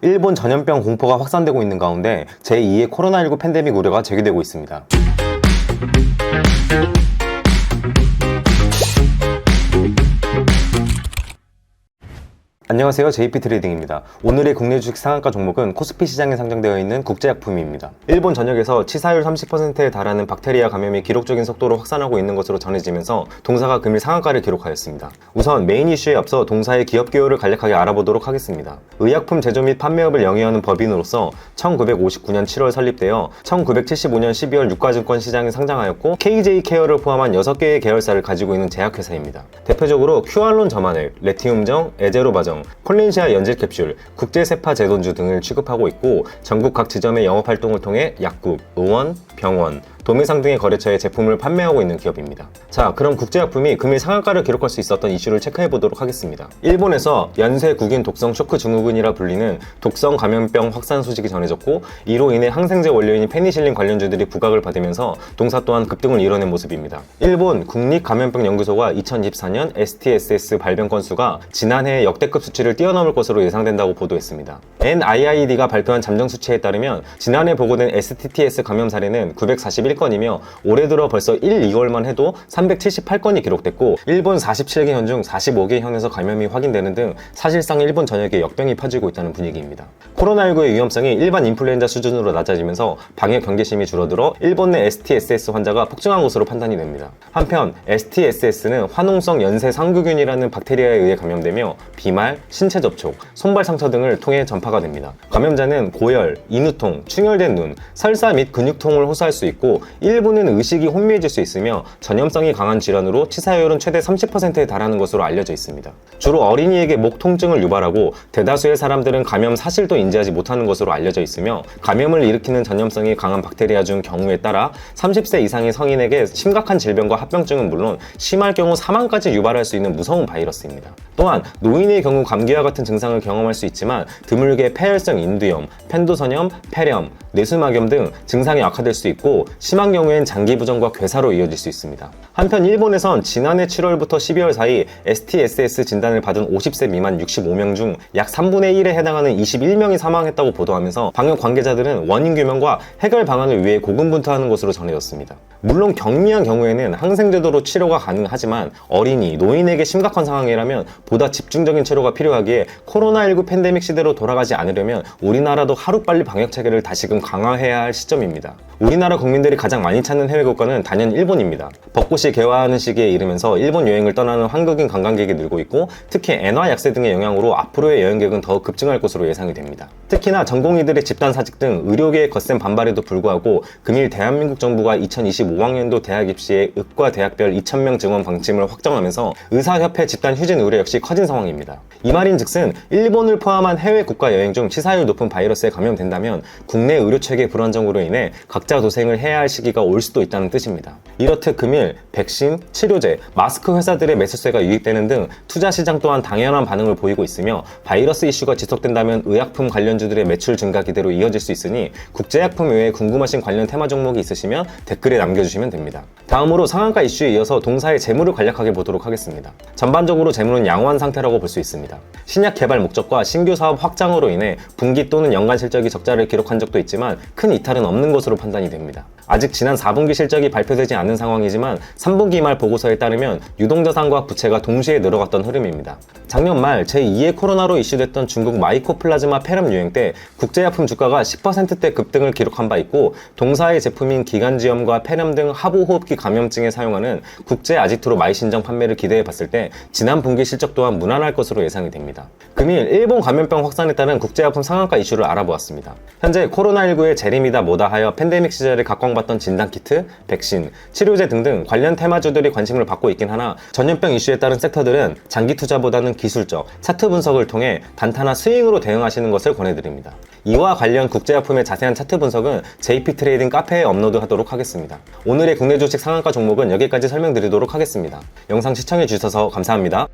일본 전염병 공포가 확산되고 있는 가운데 제2의 코로나19 팬데믹 우려가 제기되고 있습니다. 안녕하세요, JP트레이딩입니다. 오늘의 국내 주식 상한가 종목은 코스피 시장에 상장되어 있는 국제약품입니다. 일본 전역에서 치사율 30%에 달하는 박테리아 감염이 기록적인 속도로 확산하고 있는 것으로 전해지면서 동사가 금일 상한가를 기록하였습니다. 우선 메인 이슈에 앞서 동사의 기업 기호를 간략하게 알아보도록 하겠습니다. 의약품 제조 및 판매업을 영위하는 법인으로서 1959년 7월 설립되어 1975년 12월 유가증권 시장에 상장하였고 KJ-케어를 포함한 6개의 계열사를 가지고 있는 제약회사입니다. 대표적으로 큐알론 점화액, 레티움정, 에제로바정, 콜린시아 연질 캡슐, 국제세파 제돈주 등을 취급하고 있고 전국 각 지점의 영업활동을 통해 약국, 의원, 병원, 도매상 등의 거래처에 제품을 판매하고 있는 기업입니다. 자, 그럼 국제약품이 금일 상한가를 기록할 수 있었던 이슈를 체크해보도록 하겠습니다. 일본에서 연쇄 국인 독성 쇼크 증후군이라 불리는 독성 감염병 확산 소식이 전해졌고 이로 인해 항생제 원료인 페니실린 관련주들이 부각을 받으면서 동사 또한 급등을 이뤄낸 모습입니다. 일본 국립감염병연구소가 2024년 STSS 발병 건수가 지난해의 역대급 수치를 뛰어넘을 것으로 예상된다고 보도했습니다. NIAID가 발표한 잠정 수치에 따르면 지난해 보고된 STTS 감염 사례는 941건이며 올해 들어 벌써 2개월만 해도 378건이 기록됐고 일본 47개 현 중 45개 현에서 감염이 확인되는 등 사실상 일본 전역에 역병이 퍼지고 있다는 분위기입니다. 코로나19의 위험성이 일반 인플루엔자 수준으로 낮아지면서 방역 경계심이 줄어들어 일본 내 STSS 환자가 폭증한 것으로 판단이 됩니다. 한편 STSS는 화농성 연쇄 상규균이라는 박테리아에 의해 감염되며 비말, 신체 접촉, 손발 상처 등을 통해 전파가 됩니다. 감염자는 고열, 인후통, 충혈된 눈, 설사 및 근육통을 호소할 수 있고 일부는 의식이 혼미해질 수 있으며 전염성이 강한 질환으로 치사율은 최대 30%에 달하는 것으로 알려져 있습니다. 주로 어린이에게 목 통증을 유발하고 대다수의 사람들은 감염 사실도 인지하지 못하는 것으로 알려져 있으며 감염을 일으키는 전염성이 강한 박테리아 중 경우에 따라 30세 이상의 성인에게 심각한 질병과 합병증은 물론 심할 경우 사망까지 유발할 수 있는 무서운 바이러스입니다. 또한 노인의 경우 감기와 같은 증상을 경험할 수 있지만 드물게 폐혈성 인두염, 펜도선염, 폐렴, 뇌수막염 등 증상이 악화될 수 있고 심한 경우엔 장기 부전과 괴사로 이어질 수 있습니다. 한편 일본에선 지난해 7월부터 12월 사이 STSS 진단을 받은 50세 미만 65명 중 약 3분의 1에 해당하는 21명이 사망했다고 보도하면서 방역 관계자들은 원인 규명과 해결 방안을 위해 고군분투하는 것으로 전해졌습니다. 물론 경미한 경우에는 항생제도로 치료가 가능하지만 어린이, 노인에게 심각한 상황이라면 보다 집중적인 치료가 필요하기에 코로나19 팬데믹 시대로 돌아가지 않으려면 우리나라도 하루빨리 방역 체계를 다시금 강화해야 할 시점입니다. 우리나라 국민들이 가장 많이 찾는 해외 국가는 단연 일본입니다. 벚꽃이 개화하는 시기에 이르면서 일본 여행을 떠나는 한국인 관광객이 늘고 있고 특히 엔화 약세 등의 영향으로 앞으로의 여행객은 더욱 급증할 것으로 예상이 됩니다. 특히나 전공의들의 집단 사직 등 의료계의 거센 반발에도 불구하고 금일 대한민국 정부가 2025학년도 대학 입시에 의과 대학별 2,000명 증원 방침을 확정하면서 의사협회 집단 휴진 우려 역시 커진 상황입니다. 이 말인즉슨 일본을 포함한 해외 국가 여행 중 치사율 높은 바이러스에 감염된다면 국내 의료체계 불안정으로 인해 각자 도생을 해야 할 시기가 올 수도 있다는 뜻입니다. 이렇듯 금일 백신, 치료제, 마스크 회사들의 매수세가 유입되는 등 투자 시장 또한 당연한 반응을 보이고 있으며 바이러스 이슈가 지속된다면 의약품 관련주들의 매출 증가 기대로 이어질 수 있으니 국제약품 외에 궁금하신 관련 테마 종목이 있으시면 댓글에 남겨주시면 됩니다. 다음으로 상한가 이슈에 이어서 동사의 재물을 간략하게 보도록 하겠습니다. 전반적으로 재물은 양호한 상태라고 볼 수 있습니다. 신약 개발 목적과 신규 사업 확장으로 인해 분기 또는 연간 실적이 적자를 기록한 적도 있지만 큰 이탈은 없는 것으로 판단이 됩니다. 아직 지난 4분기 실적이 발표되지 않은 상황이지만 3분기 말 보고서에 따르면 유동자산과 부채가 동시에 늘어갔던 흐름입니다. 작년 말 제2의 코로나로 이슈됐던 중국 마이코플라즈마 폐렴 유행 때 국제약품 주가가 10%대 급등을 기록한 바 있고 동사의 제품인 기관지염과 폐렴 등 하부호흡기 감염증에 사용하는 국제 아지트로 마이신정 판매를 기대해 봤을 때 지난 분기 실적 또한 무난할 것으로 예상이 됩니다. 금일 일본 감염병 확산에 따른 국제약품 상한가 이슈를 알아보았습니다. 현재 코로나19의 재림이다 뭐다 하여 팬데믹 시절에 각광받던 진단키트, 백신, 치료제 등등 관련 테마주들이 관심을 받고 있긴 하나 전염병 이슈에 따른 섹터들은 장기 투자보다는 기술적, 차트 분석을 통해 단타나 스윙으로 대응하시는 것을 권해드립니다. 이와 관련 국제약품의 자세한 차트 분석은 JP트레이딩 카페에 업로드하도록 하겠습니다. 오늘의 국내 주식 상한가 종목은 여기까지 설명드리도록 하겠습니다. 영상 시청해주셔서 감사합니다.